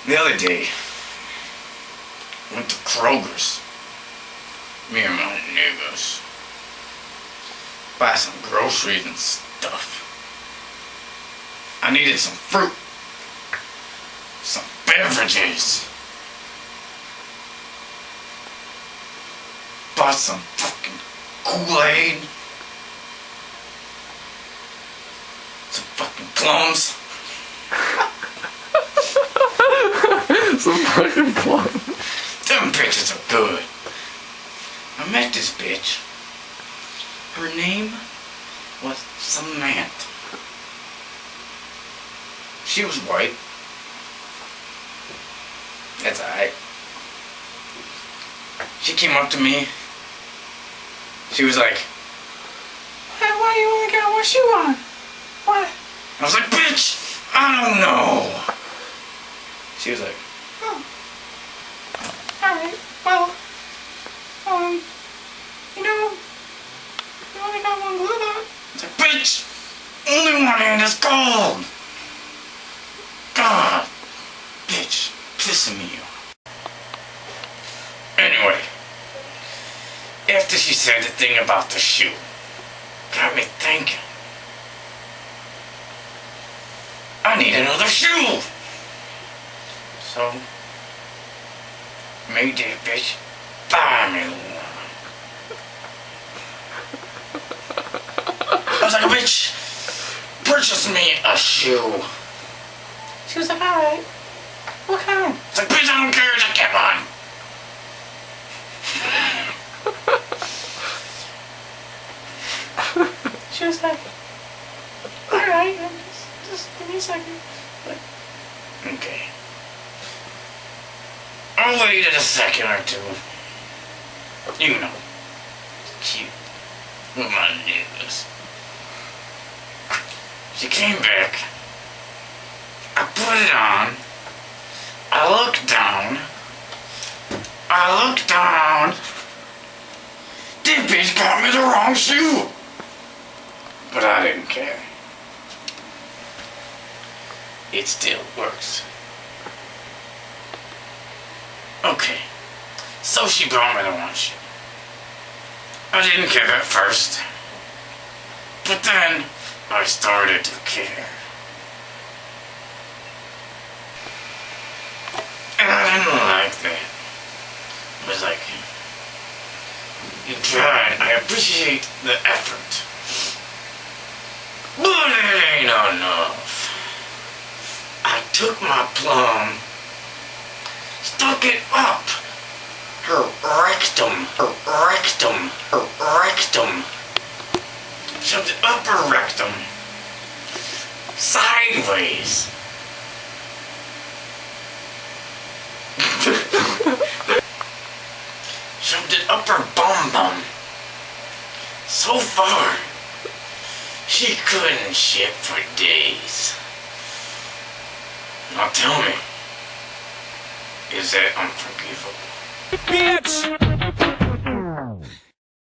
The other day, went to Kroger's. Me and my niggas. Buy some groceries and stuff. I needed some fruit. Some beverages. Bought some fucking Kool-Aid. Some fucking plums. Some fucking plums. Them bitches are good. I met this bitch. Her name was Samantha. She was white. That's alright. She came up to me. She was like, why you only got one shoe on? What? I was like, bitch, I don't know. She was like, oh. Alright, well, you only got one glove on. I was like, bitch, only one hand is cold. God, bitch, pissing me off. Anyway, after she said the thing about the shoe, got me thinking. I need another shoe. So, made that bitch buy me one. I was like, bitch, purchase me a shoe. She was like, alright. What kind? I was like, bitch, I don't care, just get one. She was like, alright, just give me a second. Like, okay. I waited a second or two. You know, cute with my niggas. She came back. I put it on. I looked down. This bitch got me the wrong shoe. But I didn't care. It still works. Okay, so she brought me the wrong shoe. I didn't care at first. But then, I started to care. And I didn't like that. It was like, you tried. I appreciate the effort. But it ain't enough. I took my plum, stuck it up her rectum, shoved it up her rectum, sideways. Shoved it up her bum. So far, she couldn't shit for days. Now tell me, is that unforgivable? Bitch!